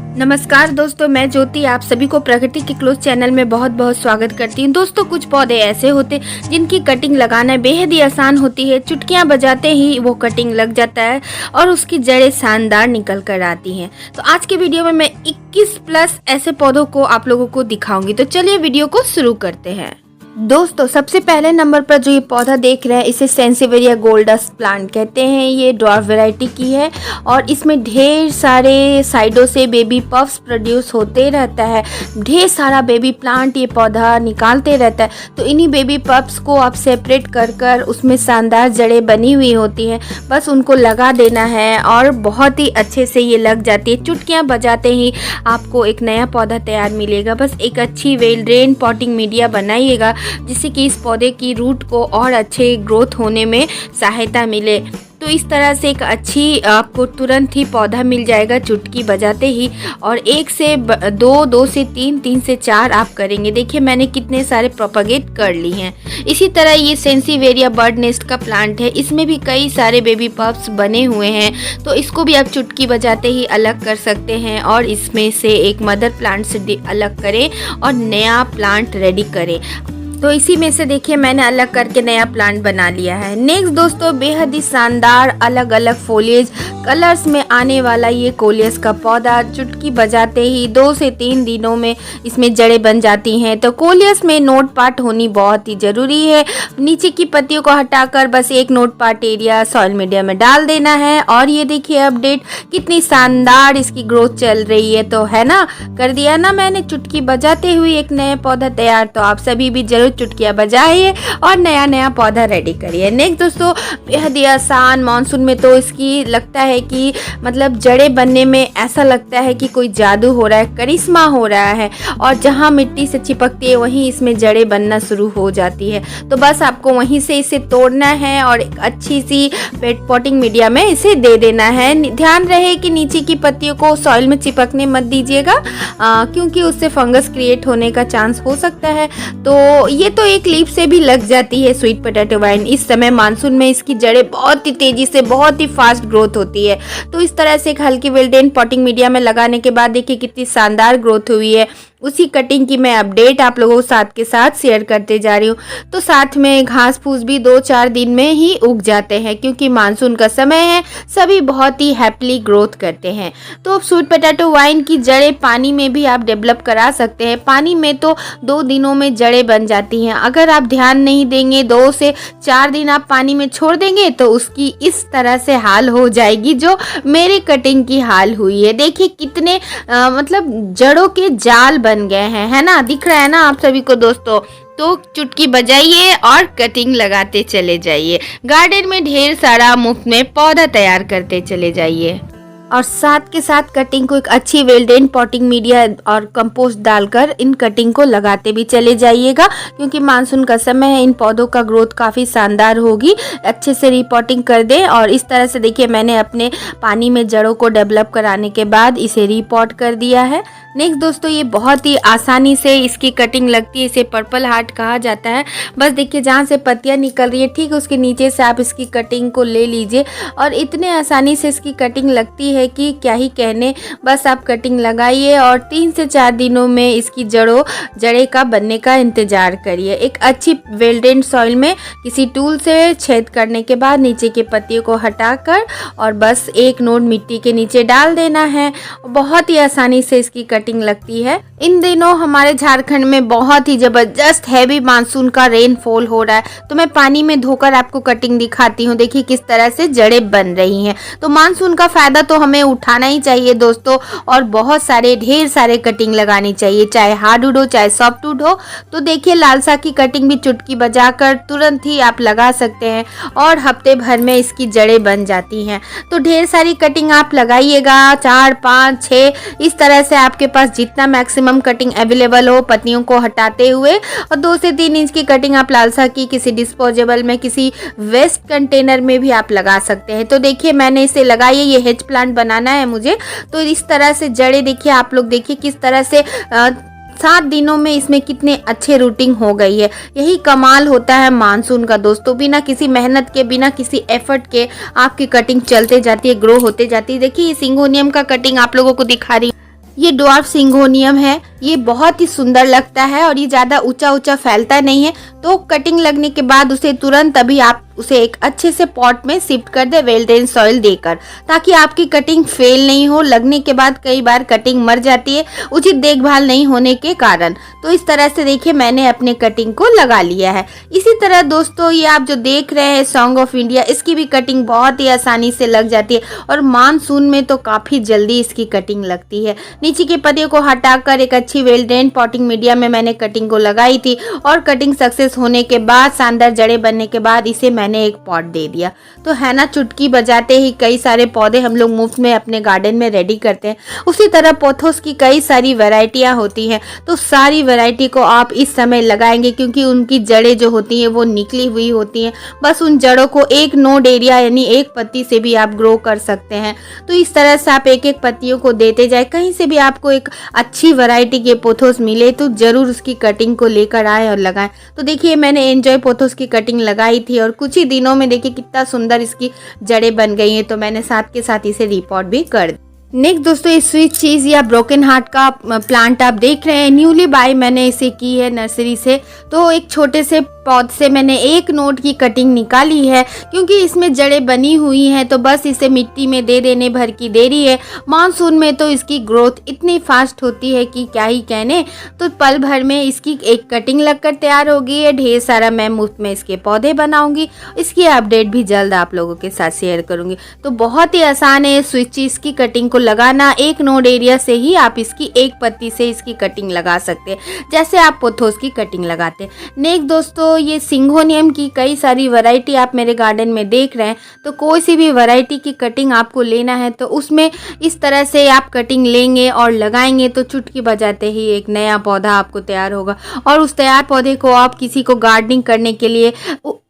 नमस्कार दोस्तों, मैं ज्योति आप सभी को प्रकृति के क्लोज चैनल में बहुत बहुत स्वागत करती हूँ। दोस्तों, कुछ पौधे ऐसे होते जिनकी कटिंग लगाना बेहद ही आसान होती है। चुटकियाँ बजाते ही वो कटिंग लग जाता है और उसकी जड़ें शानदार निकल कर आती हैं। तो आज के वीडियो में मैं 21 प्लस ऐसे पौधों को आप लोगों को दिखाऊंगी। तो चलिए वीडियो को शुरू करते हैं। दोस्तों, सबसे पहले नंबर पर जो ये पौधा देख रहे हैं इसे सेंसिवेरिया गोल्डस प्लांट कहते हैं। ये ड्वार्फ वैरायटी की है और इसमें ढेर सारे साइडों से बेबी पफ्स प्रोड्यूस होते रहता है। ढेर सारा बेबी प्लांट ये पौधा निकालते रहता है। तो इन्हीं बेबी पफ्स को आप सेपरेट कर कर उसमें शानदार जड़ें बनी हुई होती हैं, बस उनको लगा देना है और बहुत ही अच्छे से ये लग जाती है। चुटकियाँ बजाते ही आपको एक नया पौधा तैयार मिलेगा। बस एक अच्छी वेल ड्रेन पॉटिंग मीडिया बनाइएगा जिससे कि इस पौधे की रूट को और अच्छे ग्रोथ होने में सहायता मिले। तो इस तरह से एक अच्छी आपको तुरंत ही पौधा मिल जाएगा चुटकी बजाते ही। और 1 से 2, 2 से 3, 3 से 4 आप करेंगे। देखिए मैंने कितने सारे प्रोपगेट कर ली हैं। इसी तरह ये सेंसिवेरिया बर्ड नेस्ट का प्लांट है। इसमें भी कई सारे बेबी पफ्स बने हुए हैं। तो इसको भी आप चुटकी बजाते ही अलग कर सकते हैं और इसमें से एक मदर प्लांट से अलग करें और नया प्लांट रेडी करें। तो इसी में से देखिए मैंने अलग करके नया प्लांट बना लिया है। नेक्स्ट दोस्तों, बेहद ही शानदार अलग अलग फोलिएज कलर्स में आने वाला ये कोलियस का पौधा चुटकी बजाते ही 2 से 3 दिनों में इसमें जड़ें बन जाती हैं। तो कोलियस में नोट पार्ट होनी बहुत ही ज़रूरी है। नीचे की पत्तियों को हटाकर बस एक note part area soil media में डाल देना है। और ये देखिए अपडेट कितनी शानदार इसकी ग्रोथ चल रही है। तो है ना, कर दिया ना मैंने चुटकी बजाते हुए एक नया पौधा तैयार। तो आप सभी भी जरूर चुटकियां बजाइए और नया नया पौधा रेडी करिए। नेक्स्ट दोस्तों, बेहद ही आसान, मानसून में तो इसकी लगता है कि मतलब जड़ें बनने में ऐसा लगता है कि कोई जादू हो रहा है, करिश्मा हो रहा है। और जहां मिट्टी से चिपकती है वहीं इसमें जड़ें बनना शुरू हो जाती है। तो बस आपको वहीं से इसे तोड़ना है और एक अच्छी सी पेट पॉटिंग मीडिया में इसे दे देना है। ध्यान रहे कि नीचे की पत्तियों को सॉइल में चिपकने मत दीजिएगा क्योंकि उससे फंगस क्रिएट होने का चांस हो सकता है। तो ये तो एक लीफ से भी लग जाती है स्वीट पोटैटो वाइन। इस समय मानसून में इसकी जड़ें बहुत ही तेजी से, बहुत ही फास्ट ग्रोथ होती है। तो इस तरह से एक हल्की वेल्डेन पॉटिंग मीडिया में लगाने के बाद देखिए कितनी शानदार ग्रोथ हुई है। उसी कटिंग की मैं अपडेट आप लोगों के साथ शेयर करते जा रही हूँ। तो साथ में घास फूस भी 2-4 दिन में ही उग जाते हैं क्योंकि मानसून का समय है। सभी बहुत ही हैप्पीली ग्रोथ करते हैं। तो स्वीट पोटैटो वाइन की जड़ें पानी में भी आप डेवलप करा सकते हैं। पानी में तो 2 दिनों में जड़ें बन जाती हैं। अगर आप ध्यान नहीं देंगे, 2 से 4 दिन आप पानी में छोड़ देंगे तो उसकी इस तरह से हाल हो जाएगी जो मेरी कटिंग की हाल हुई है। देखिए कितने मतलब जड़ों के जाल बन गए हैं, है ना, दिख रहा है ना आप सभी को दोस्तों। तो चुटकी बजाइए और कटिंग लगाते चले जाइए। गार्डन में ढेर सारा मुफ्त में पौधा तैयार करते चले जाइए और साथ के साथ कटिंग को एक अच्छी वेल्डेन पॉटिंग मीडिया और कंपोस्ट डालकर इन कटिंग को लगाते भी चले जाइएगा क्योंकि मानसून का समय है। इन पौधों का ग्रोथ काफ़ी शानदार होगी। अच्छे से रिपोर्टिंग कर दें और इस तरह से देखिए मैंने अपने पानी में जड़ों को डेवलप कराने के बाद इसे रिपोर्ट कर दिया है। नेक्स्ट दोस्तों, ये बहुत ही आसानी से इसकी कटिंग लगती है। इसे पर्पल हार्ट कहा जाता है। बस देखिए जहाँ से पत्तियाँ निकल रही है ठीक उसके नीचे से आप इसकी कटिंग को ले लीजिए और इतने आसानी से इसकी कटिंग लगती है कि क्या ही कहने। बस आप कटिंग लगाइए और 3 से 4 दिनों में इसकी जड़ें का बनने का इंतजार करिए। एक अच्छी वेल्डेन सॉइल में किसी टूल से छेद करने के बाद नीचे के पत्तियों को हटाकर और बस एक नोड मिट्टी के नीचे डाल देना है। बहुत ही आसानी से इसकी कटिंग लगती है। इन दिनों हमारे झारखंड में बहुत ही जबरदस्त हैवी मानसून का रेनफॉल हो रहा है। तो मैं पानी में धोकर आपको कटिंग दिखाती हूँ। देखिए किस तरह से जड़ें बन रही हैं। तो मानसून का फायदा तो हमें उठाना ही चाहिए दोस्तों और बहुत सारे ढेर सारे कटिंग लगानी चाहिए, चाहे हार्डवुड हो चाहे सॉफ्टवुड हो। तो देखिए लालसा की कटिंग भी चुटकी बजाकर तुरंत ही आप लगा सकते हैं और हफ्ते भर में इसकी जड़ें बन जाती हैं। तो ढेर सारी कटिंग आप लगाइएगा, 4, 5, 6 इस तरह से आपके पास जितना मैक्सिमम कटिंग अवेलेबल हो पत्तियों को हटाते हुए। और 2 से 3 इंच की कटिंग आप लालसा की किसी डिस्पोजेबल में, किसी वेस्ट कंटेनर में भी आप लगा सकते हैं। तो देखिए मैंने इसे लगाई है। ये हेज प्लांट बनाना है मुझे। तो इस तरह से जड़ें देखिए आप लोग, देखिए किस तरह से 7 दिनों में इसमें कितने अच्छे रूटिंग हो गई है। यही कमाल होता है मानसून का दोस्तों। बिना किसी मेहनत के, बिना किसी एफर्ट के आपकी कटिंग चलते जाती है, ग्रो होते जाती है। देखिए ये सिंगोनियम का कटिंग आप लोगों को दिखा रही ये ड्वार्फ सिंगोनियम है। ये बहुत ही सुंदर लगता है और ये ज़्यादा ऊंचा ऊंचा फैलता नहीं है, तो कटिंग लगने के बाद उसे तुरंत अभी आप उसे एक अच्छे से पॉट में शिफ्ट कर दे, वेल ड्रेन सॉइल देकर, ताकि आपकी कटिंग फेल नहीं हो। लगने के बाद कई बार कटिंग मर जाती है उचित देखभाल नहीं होने के कारण। तो इस तरह से देखिए मैंने अपने कटिंग को लगा लिया है। इसी तरह दोस्तों ये आप जो देख रहे हैं सॉन्ग ऑफ इंडिया, इसकी भी कटिंग बहुत ही आसानी से लग जाती है और मानसून में तो काफ़ी जल्दी इसकी कटिंग लगती है। नीचे के पत्तियों को हटाकर एक अच्छी वेल ड्रेन पॉटिंग मीडिया में मैंने कटिंग को लगाई थी और कटिंग सक्सेस होने के बाद, शानदार जड़ें बनने के बाद इसे मैंने एक पॉट दे दिया। तो है ना, चुटकी बजाते ही कई सारे पौधे हम लोग मुफ्त में अपने गार्डन में रेडी करते हैं। उसी तरह पोथोस की कई सारी वैरायटियां होती हैं, तो सारी वैरायटी को आप इस समय लगाएंगे क्योंकि उनकी जड़ें जो होती हैं वो निकली हुई होती हैं। बस उन जड़ों को एक नोड एरिया यानी एक पत्ती से भी आप ग्रो कर सकते हैं। तो इस तरह से आप एक एक पत्तियों को देते जाए। कहीं से भी आपको एक अच्छी वैरायटी के पोथोस मिले तो जरूर उसकी कटिंग को लेकर आए और लगाएं। तो देखिए मैंने एंजॉय पोथोस की कटिंग लगाई थी और कुछ ही दिनों में देखिए कितना सुंदर इसकी जड़ें बन गई हैं। तो मैंने साथ के साथ इसे रिपोर्ट भी कर दी। नेक्स्ट दोस्तों ये स्वीट चीज़ या ब्रोकन हार्ट का प्लांट आप देख रहे हैं, न्यूली बाय मैंने इसे की है नर्सरी से। तो एक छोटे से पौध से मैंने एक नोट की कटिंग निकाली है क्योंकि इसमें जड़ें बनी हुई हैं, तो बस इसे मिट्टी में दे देने भर की देरी है। मानसून में तो इसकी ग्रोथ इतनी फास्ट होती है कि क्या ही कहने। तो पल भर में इसकी एक कटिंग लगकर तैयार हो गई है। ढेर सारा मैं मुफ्त में इसके पौधे बनाऊंगी, इसकी अपडेट भी जल्द आप लोगों के साथ शेयर करूंगी। तो बहुत ही आसान है स्विच चीज की कटिंग को लगाना। एक नोड एरिया से ही आप इसकी एक पत्ती से इसकी कटिंग लगा सकते हैं, जैसे आप पोथोस की कटिंग लगाते हैं। नेक्स्ट दोस्तों ये सिंगोनियम की कई सारी वैरायटी आप मेरे गार्डन में देख रहे हैं। तो कोई सी भी वैरायटी की कटिंग आपको लेना है तो उसमें इस तरह से आप कटिंग लेंगे और लगाएंगे तो चुटकी बजाते ही एक नया पौधा आपको तैयार होगा। और उस तैयार पौधे को आप किसी को गार्डनिंग करने के लिए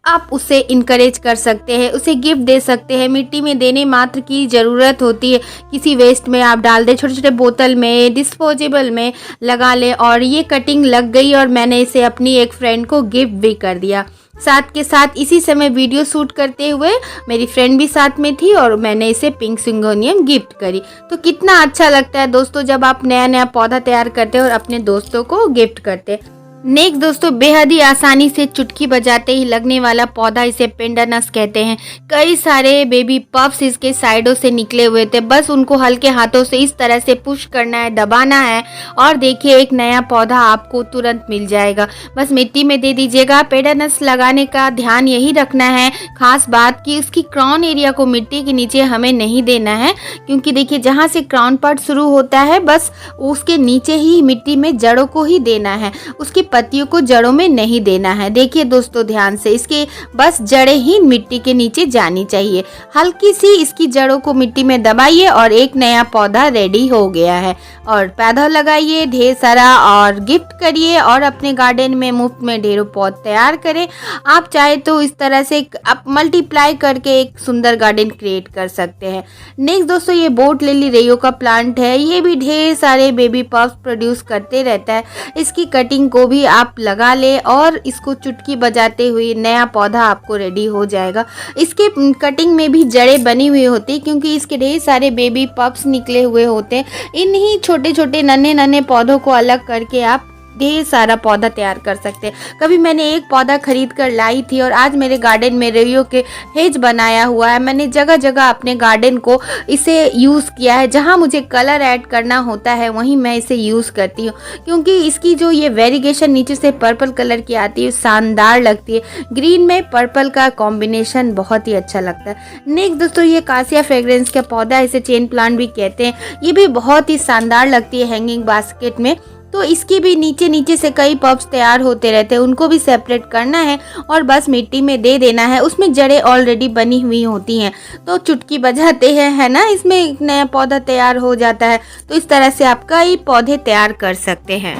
आप उसे इनकरेज कर सकते हैं, उसे गिफ्ट दे सकते हैं। मिट्टी में देने मात्र की ज़रूरत होती है, किसी वेस्ट में आप डाल दें, छोटे छोटे बोतल में, डिस्पोजेबल में लगा लें। और ये कटिंग लग गई और मैंने इसे अपनी एक फ्रेंड को गिफ्ट भी कर दिया। साथ के साथ इसी समय वीडियो शूट करते हुए मेरी फ्रेंड भी साथ में थी और मैंने इसे पिंक सिंगोनियम गिफ्ट करी। तो कितना अच्छा लगता है दोस्तों जब आप नया नया पौधा तैयार करते हैं और अपने दोस्तों को गिफ्ट करते हैं। नेक्स्ट दोस्तों बेहद ही आसानी से चुटकी बजाते ही लगने वाला पौधा, इसे पेंडानस कहते हैं। कई सारे बेबी पफ्स इसके साइडों से निकले हुए थे, बस उनको हल्के हाथों से इस तरह से पुश करना है, दबाना है और देखिए एक नया पौधा आपको तुरंत मिल जाएगा। बस मिट्टी में दे दीजिएगा। पेंडानस लगाने का ध्यान यही रखना है खास बात कि उसकी क्राउन एरिया को मिट्टी के नीचे हमें नहीं देना है, क्योंकि देखिए जहाँ से क्राउन पार्ट शुरू होता है बस उसके नीचे ही मिट्टी में जड़ों को ही देना है, उसकी पत्तियों को जड़ों में नहीं देना है। देखिए दोस्तों ध्यान से, इसके बस जड़ें ही मिट्टी के नीचे जानी चाहिए। हल्की सी इसकी जड़ों को मिट्टी में दबाइए और एक नया पौधा रेडी हो गया है। और पौधा लगाइए ढेर सारा और गिफ्ट करिए और अपने गार्डन में मुफ्त में ढेरों पौध तैयार करें। आप चाहे तो इस तरह से आप मल्टीप्लाई करके एक सुंदर गार्डन क्रिएट कर सकते हैं। नेक्स्ट दोस्तों ये बोट लिली रेयो का प्लांट है। ये भी ढेर सारे बेबी पफ्स प्रोड्यूस करते रहता है। इसकी कटिंग को भी आप लगा ले और इसको चुटकी बजाते हुए नया पौधा आपको रेडी हो जाएगा। इसके कटिंग में भी जड़ें बनी हुई होती है क्योंकि इसके ढेर सारे बेबी पप्स निकले हुए होते हैं। इन्हीं छोटे छोटे नन्हे नन्हे पौधों को अलग करके आप ढेर सारा पौधा तैयार कर सकते हैं। कभी मैंने एक पौधा खरीद कर लाई थी और आज मेरे गार्डन में रेयो के हेज बनाया हुआ है। मैंने जगह जगह अपने गार्डन को इसे यूज़ किया है। जहां मुझे कलर ऐड करना होता है वहीं मैं इसे यूज़ करती हूँ, क्योंकि इसकी जो ये वेरिगेशन नीचे से पर्पल कलर की आती है शानदार लगती है। ग्रीन में पर्पल का कॉम्बिनेशन बहुत ही अच्छा लगता है। नेक्स्ट दोस्तों ये कासिया फ्रेग्रेंस का पौधा, इसे चेन प्लांट भी कहते हैं। ये भी बहुत ही शानदार लगती है हैंगिंग बास्केट में। तो इसकी भी नीचे नीचे से कई पफ्स तैयार होते रहते हैं, उनको भी सेपरेट करना है और बस मिट्टी में दे देना है। उसमें जड़ें ऑलरेडी बनी हुई होती हैं, तो चुटकी बजाते हैं है ना, इसमें एक नया पौधा तैयार हो जाता है। तो इस तरह से आप कई पौधे तैयार कर सकते हैं।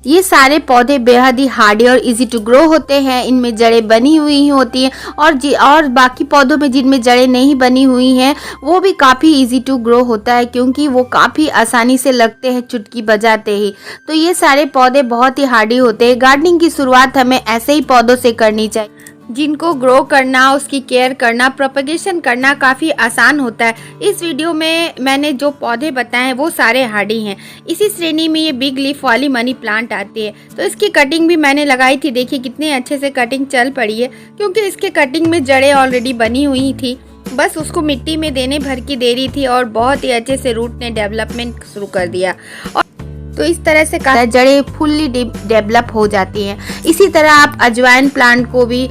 ये सारे पौधे बेहद ही हार्डी और इजी टू ग्रो होते हैं। इनमें जड़ें बनी हुई होती हैं और बाकी पौधों में जिनमें जड़ें नहीं बनी हुई हैं वो भी काफ़ी इजी टू ग्रो होता है, क्योंकि वो काफ़ी आसानी से लगते हैं चुटकी बजाते ही। तो ये सारे पौधे बहुत ही हार्डी होते हैं। गार्डनिंग की शुरुआत हमें ऐसे ही पौधों से करनी चाहिए। जिनको ग्रो करना, उसकी केयर करना, प्रोपगेशन करना काफ़ी आसान होता है। इस वीडियो में मैंने जो पौधे बताए हैं वो सारे हार्डी हैं। इसी श्रेणी में ये बिग लीफ वाली मनी प्लांट आती है। तो इसकी कटिंग भी मैंने लगाई थी, देखिए कितने अच्छे से कटिंग चल पड़ी है, क्योंकि इसके कटिंग में जड़ें ऑलरेडी बनी हुई थी, बस उसको मिट्टी में देने भर की देरी थी और बहुत ही अच्छे से रूट ने डेवलपमेंट शुरू कर दिया। और तो इस तरह से जड़ें फुल्ली डेवलप हो जाती हैं। इसी तरह आप अजवाइन प्लांट को भी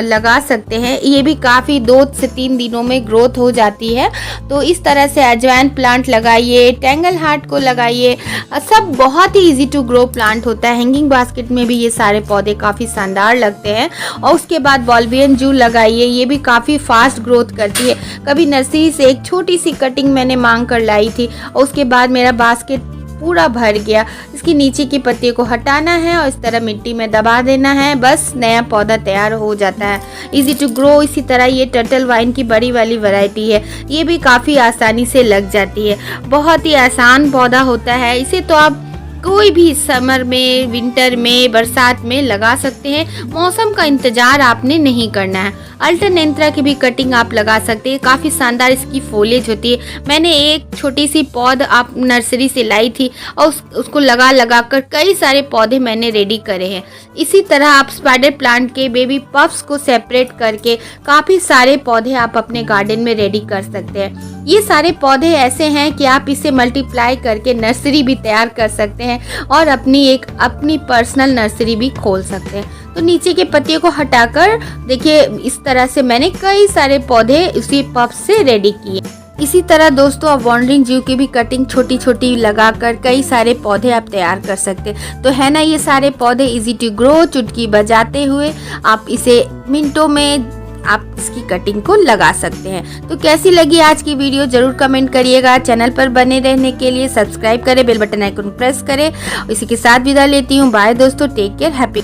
लगा सकते हैं, ये भी काफ़ी 2 से 3 दिनों में ग्रोथ हो जाती है। तो इस तरह से अजवाइन प्लांट लगाइए, टेंगल हार्ट को लगाइए, सब बहुत ही इजी टू ग्रो प्लांट होता है। हैंगिंग बास्केट में भी ये सारे पौधे काफ़ी शानदार लगते हैं। और उसके बाद बॉल्बियन जू लगाइए, ये भी काफ़ी फास्ट ग्रोथ करती है। कभी नर्सरी से एक छोटी सी कटिंग मैंने मांग कर लाई थी और उसके बाद मेरा बास्केट पूरा भर गया। इसकी नीचे की पत्तियों को हटाना है और इस तरह मिट्टी में दबा देना है, बस नया पौधा तैयार हो जाता है। Easy to grow. इसी तरह ये टर्टल वाइन की बड़ी वाली वैरायटी है, ये भी काफ़ी आसानी से लग जाती है। बहुत ही आसान पौधा होता है, इसे तो आप कोई भी समर में, विंटर में, बरसात में लगा सकते हैं। मौसम का इंतजार आपने नहीं करना है। अल्टरनेंथ्रा की भी कटिंग आप लगा सकते हैं, काफ़ी शानदार इसकी फोलेज होती है। मैंने एक छोटी सी पौध आप नर्सरी से लाई थी और उसको लगा कर कई सारे पौधे मैंने रेडी करे हैं। इसी तरह आप स्पाइडर प्लांट के बेबी पफ्स को सेपरेट करके काफ़ी सारे पौधे आप अपने गार्डन में रेडी कर सकते हैं। ये सारे पौधे ऐसे हैं कि आप इसे मल्टीप्लाई करके नर्सरी भी तैयार कर सकते हैं और अपनी पर्सनल नर्सरी भी खोल सकते हैं। तो नीचे के पत्तियों को हटाकर देखिए इस तरह से मैंने कई सारे पौधे उसी पफ से रेडी किए। इसी तरह दोस्तों आप वॉन्डरिंग जू की भी कटिंग छोटी छोटी लगाकर कई सारे पौधे आप तैयार कर सकते हैं। तो है ना ये सारे पौधे इजी टू ग्रो, चुटकी बजाते हुए आप इसे मिनटों में आप इसकी कटिंग को लगा सकते हैं। तो कैसी लगी आज की वीडियो जरूर कमेंट करिएगा। चैनल पर बने रहने के लिए सब्सक्राइब करें, बेल बटन आइकन प्रेस करें। इसी के साथ विदा लेती हूँ, बाय दोस्तों, टेक केयर, हैप्पी